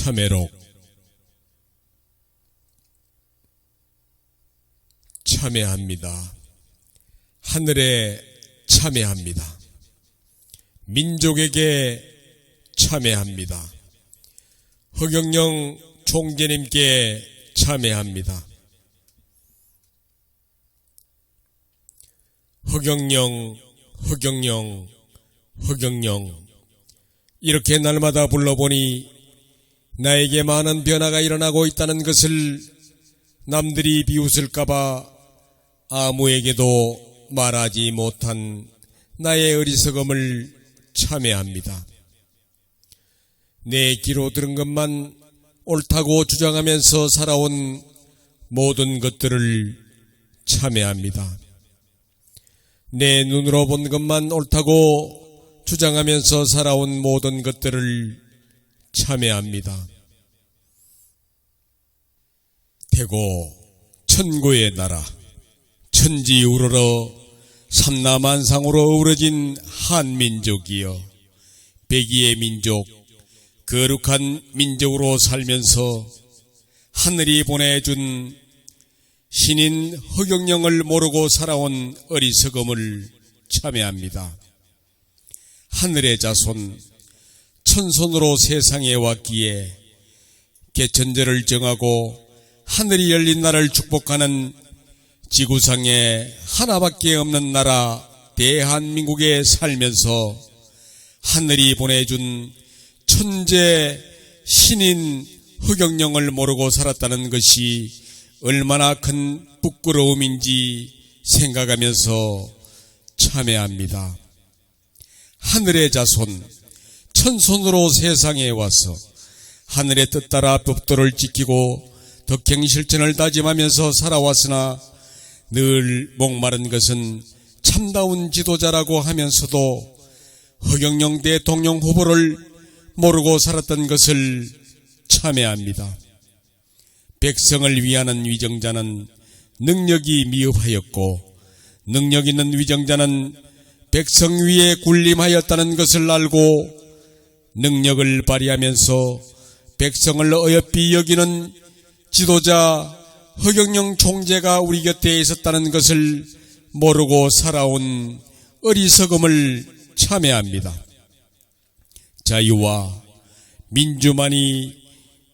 참회록 참회합니다. 하늘에 참회합니다. 민족에게 참회합니다. 허경영 총재님께 참회합니다. 허경영 이렇게 날마다 불러보니 나에게 많은 변화가 일어나고 있다는 것을 남들이 비웃을까봐 아무에게도 말하지 못한 나의 어리석음을 참회합니다. 내 귀로 들은 것만 옳다고 주장하면서 살아온 모든 것들을 참회합니다. 내 눈으로 본 것만 옳다고 주장하면서 살아온 모든 것들을 참회합니다. 태고 천고의 나라 천지 우러러 삼라만상으로 어우러진 한민족이여 백의의 민족 거룩한 민족으로 살면서 하늘이 보내준 신인 허경영을 모르고 살아온 어리석음을 참회합니다. 하늘의 자손 천손으로 세상에 왔기에 개천절을 정하고 하늘이 열린 날을 축복하는 지구상에 하나밖에 없는 나라 대한민국에 살면서 하늘이 보내준 천재 신인 허경영을 모르고 살았다는 것이 얼마나 큰 부끄러움인지 생각하면서 참회합니다. 하늘의 자손 천손으로 세상에 와서 하늘의 뜻 따라 법도를 지키고 덕행실천을 다짐하면서 살아왔으나 늘 목마른 것은 참다운 지도자라고 하면서도 허경영 대통령 후보를 모르고 살았던 것을 참회합니다. 백성을 위하는 위정자는 능력이 미흡하였고 능력 있는 위정자는 백성 위에 군림하였다는 것을 알고 능력을 발휘하면서 백성을 어여삐 여기는 지도자 허경영 총재가 우리 곁에 있었다는 것을 모르고 살아온 어리석음을 참회합니다. 자유와 민주만이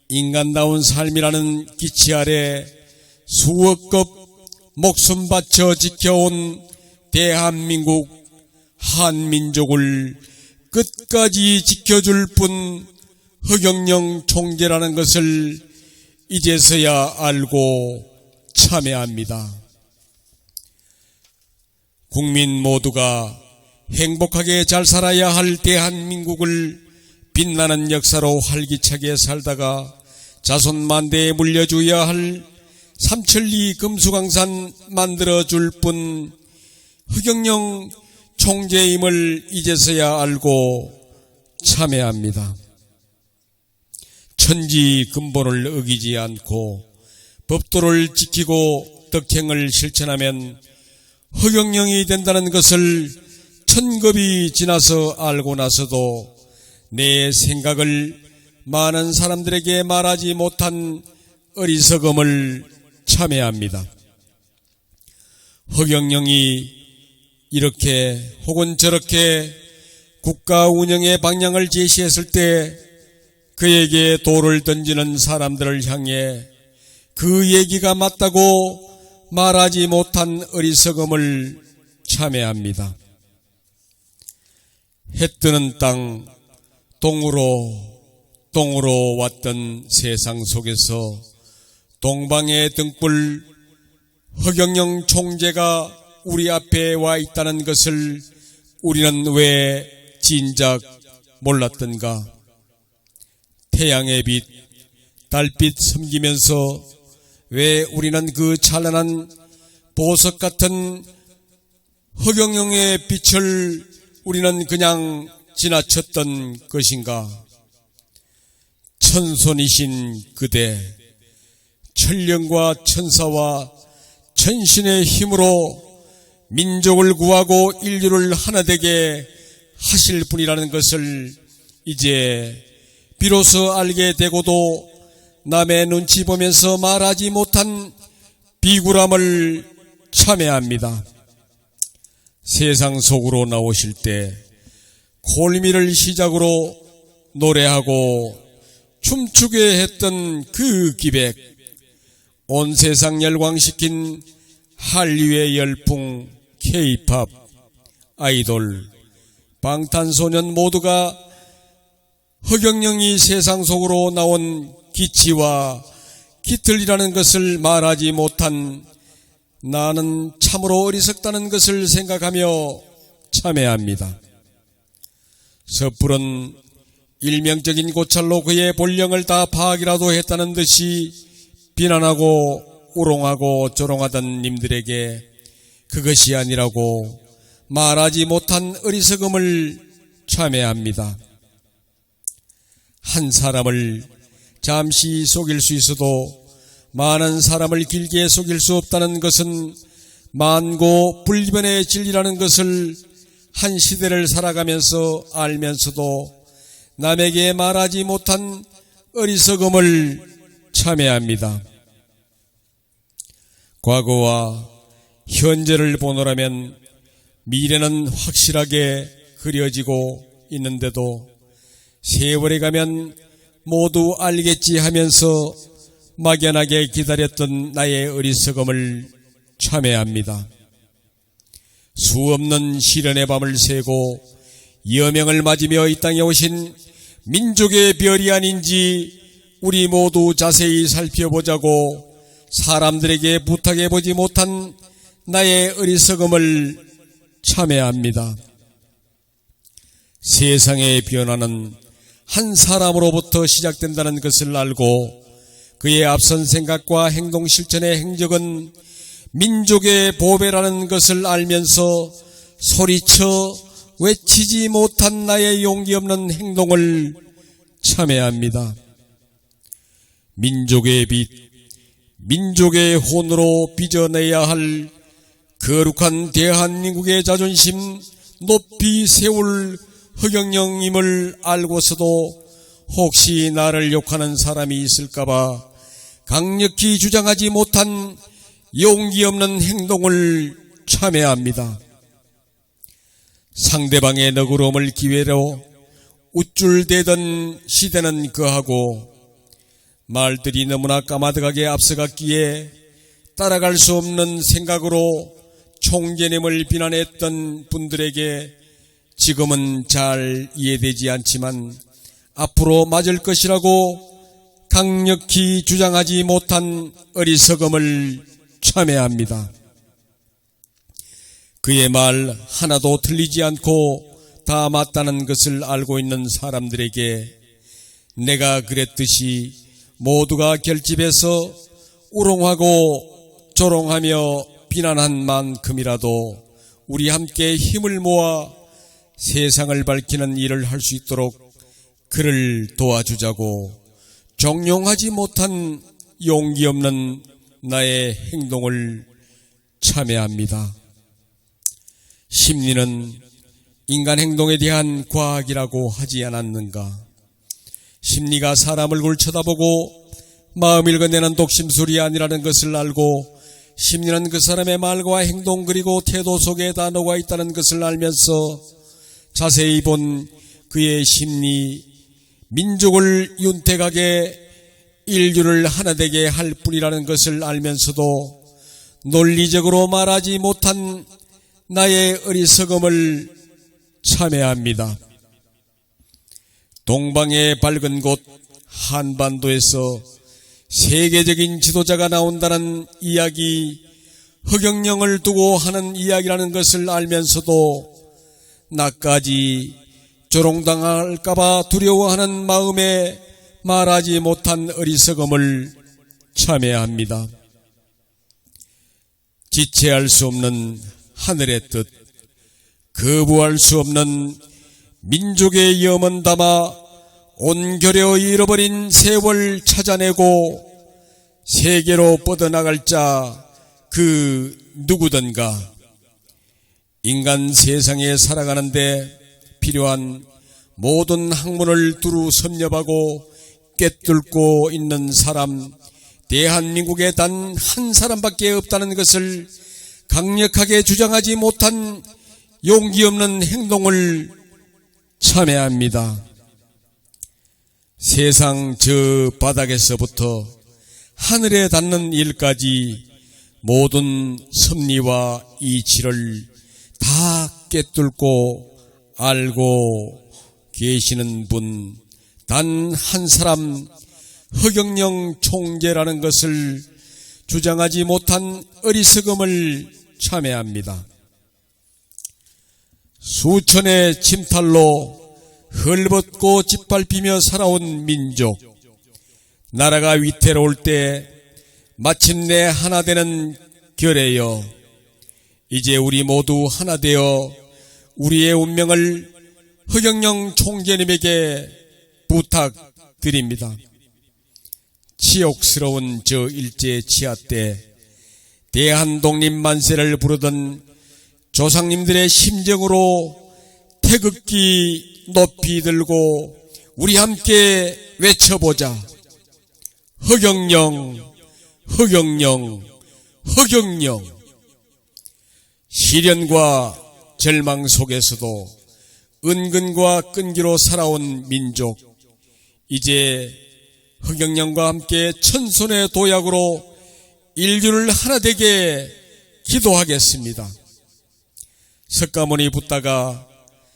인간다운 삶이라는 기치 아래 수억급 목숨 바쳐 지켜온 대한민국 한민족을 끝까지 지켜줄 뿐 허경영 총재라는 것을 이제서야 알고 참회합니다. 국민 모두가 행복하게 잘 살아야 할 대한민국을 빛나는 역사로 활기차게 살다가 자손 만대에 물려줘야 할 삼천리 금수강산 만들어줄 뿐 허경영 총재임을 이제서야 알고 참회합니다. 천지 근본을 어기지 않고 법도를 지키고 덕행을 실천하면 허경영이 된다는 것을 천겁이 지나서 알고 나서도 내 생각을 많은 사람들에게 말하지 못한 어리석음을 참회합니다. 허경영이 이렇게 혹은 저렇게 국가 운영의 방향을 제시했을 때 그에게 돌을 던지는 사람들을 향해 그 얘기가 맞다고 말하지 못한 어리석음을 참회합니다. 해 뜨는 땅 동으로 왔던 세상 속에서 동방의 등불 허경영 총재가 우리 앞에 와 있다는 것을 우리는 왜 진작 몰랐던가? 태양의 빛, 달빛 섬기면서 왜 우리는 그 찬란한 보석 같은 허경영의 빛을 우리는 그냥 지나쳤던 것인가? 천손이신 그대, 천령과 천사와 천신의 힘으로 민족을 구하고 인류를 하나 되게 하실 분이라는 것을 이제 비로소 알게 되고도 남의 눈치 보면서 말하지 못한 비굴함을 참회합니다. 세상 속으로 나오실 때 콜미를 시작으로 노래하고 춤추게 했던 그 기백, 온 세상 열광시킨 한류의 열풍, K-팝, 아이돌, 방탄소년 모두가 허경영이 세상 속으로 나온 기치와 깃털이라는 것을 말하지 못한 나는 참으로 어리석다는 것을 생각하며 참회합니다. 섣부른 일명적인 고찰로 그의 본령을 다 파악이라도 했다는 듯이 비난하고 우롱하고 조롱하던 님들에게 그것이 아니라고 말하지 못한 어리석음을 참회합니다. 한 사람을 잠시 속일 수 있어도 많은 사람을 길게 속일 수 없다는 것은 만고 불변의 진리라는 것을 한 시대를 살아가면서 알면서도 남에게 말하지 못한 어리석음을 참회합니다. 과거와 현재를 보노라면 미래는 확실하게 그려지고 있는데도 세월이 가면 모두 알겠지 하면서 막연하게 기다렸던 나의 어리석음을 참회합니다. 수없는 시련의 밤을 새고 여명을 맞으며 이 땅에 오신 민족의 별이 아닌지 우리 모두 자세히 살펴보자고 사람들에게 부탁해보지 못한 나의 어리석음을 참회합니다. 세상의 변화는 한 사람으로부터 시작된다는 것을 알고 그의 앞선 생각과 행동 실천의 행적은 민족의 보배라는 것을 알면서 소리쳐 외치지 못한 나의 용기 없는 행동을 참회합니다. 민족의 빛, 민족의 혼으로 빚어내야 할 거룩한 대한민국의 자존심 높이 세울 허경영임을 알고서도 혹시 나를 욕하는 사람이 있을까봐 강력히 주장하지 못한 용기 없는 행동을 참회합니다. 상대방의 너그러움을 기회로 우쭐대던 시대는 거하고 말들이 너무나 까마득하게 앞서갔기에 따라갈 수 없는 생각으로 총재님을 비난했던 분들에게 지금은 잘 이해되지 않지만 앞으로 맞을 것이라고 강력히 주장하지 못한 어리석음을 참회합니다. 그의 말 하나도 틀리지 않고 다 맞다는 것을 알고 있는 사람들에게 내가 그랬듯이 모두가 결집해서 우롱하고 조롱하며 비난한 만큼이라도 우리 함께 힘을 모아 세상을 밝히는 일을 할 수 있도록 그를 도와주자고 정용하지 못한 용기 없는 나의 행동을 참회합니다. 심리는 인간 행동에 대한 과학이라고 하지 않았는가? 심리가 사람 얼굴 쳐다보고 마음 읽어내는 독심술이 아니라는 것을 알고 심리는 그 사람의 말과 행동 그리고 태도 속에 다 녹아 있다는 것을 알면서 자세히 본 그의 심리, 민족을 윤택하게 인류를 하나 되게 할 뿐이라는 것을 알면서도 논리적으로 말하지 못한 나의 어리석음을 참회합니다. 동방의 밝은 곳 한반도에서 세계적인 지도자가 나온다는 이야기, 허경영을 두고 하는 이야기라는 것을 알면서도 나까지 조롱당할까봐 두려워하는 마음에 말하지 못한 어리석음을 참회합니다. 지체할 수 없는 하늘의 뜻, 거부할 수 없는 민족의 염원 담아 온결여 잃어버린 세월 찾아내고 세계로 뻗어나갈 자 그 누구든가 인간 세상에 살아가는데 필요한 모든 학문을 두루 섭렵하고 꿰뚫고 있는 사람, 대한민국에 단 한 사람밖에 없다는 것을 강력하게 주장하지 못한 용기 없는 행동을 참회합니다. 세상 저 바닥에서부터 하늘에 닿는 일까지 모든 섭리와 이치를 다 꿰뚫고 알고 계시는 분, 단 한 사람, 허경영 총재라는 것을 주장하지 못한 어리석음을 참회합니다. 수천의 침탈로 헐벗고 짓밟히며 살아온 민족, 나라가 위태로울 때 마침내 하나 되는 결의여, 이제 우리 모두 하나 되어 우리의 운명을 허경영 총재님에게 부탁드립니다. 치욕스러운 저 일제 치하 때 대한독립 만세를 부르던 조상님들의 심정으로 태극기 높이 들고 우리 함께 외쳐보자. 허경영, 허경영, 허경영. 시련과 절망 속에서도 은근과 끈기로 살아온 민족, 이제 허경영과 함께 천손의 도약으로 인류를 하나 되게 기도하겠습니다. 석가모니 붓다가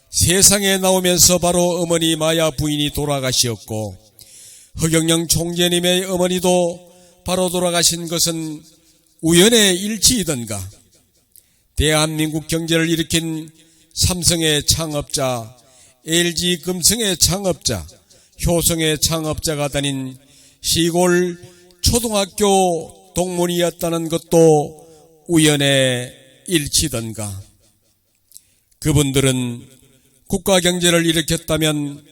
세상에 나오면서 바로 어머니 마야 부인이 돌아가시었고, 허경영 총재님의 어머니도 바로 돌아가신 것은 우연의 일치이던가. 대한민국 경제를 일으킨 삼성의 창업자, LG 금성의 창업자, 효성의 창업자가 다닌 시골 초등학교 동문이었다는 것도 우연의 일치던가. 그분들은 국가 경제를 일으켰다면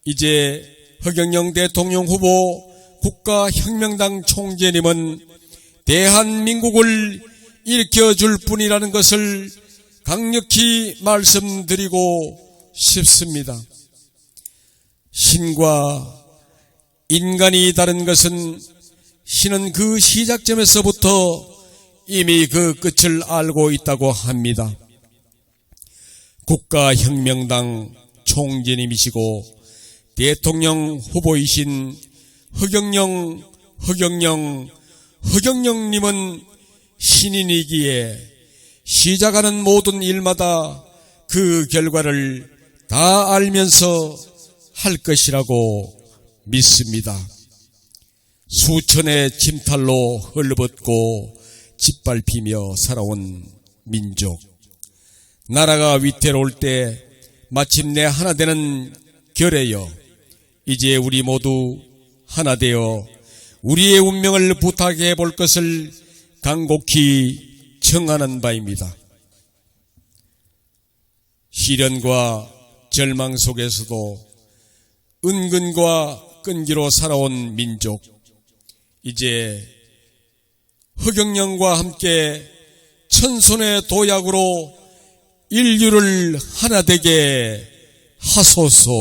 이제 허경영 대통령 후보 국가혁명당 총재님은 대한민국을 일으켜줄 뿐이라는 것을 강력히 말씀드리고 싶습니다. 신과 인간이 다른 것은 신은 그 시작점에서부터 이미 그 끝을 알고 있다고 합니다. 국가혁명당 총재님이시고 대통령 후보이신 허경영님은 신인이기에 시작하는 모든 일마다 그 결과를 다 알면서 할 것이라고 믿습니다. 수천의 침탈로 헐벗고 짓밟히며 살아온 민족, 나라가 위태로울 때 마침내 하나 되는 결의여, 이제 우리 모두 하나 되어 우리의 운명을 부탁해 볼 것을 간곡히 청하는 바입니다. 시련과 절망 속에서도 은근과 끈기로 살아온 민족, 이제 허경영과 함께 천손의 도약으로 인류를 하나 되게 하소서.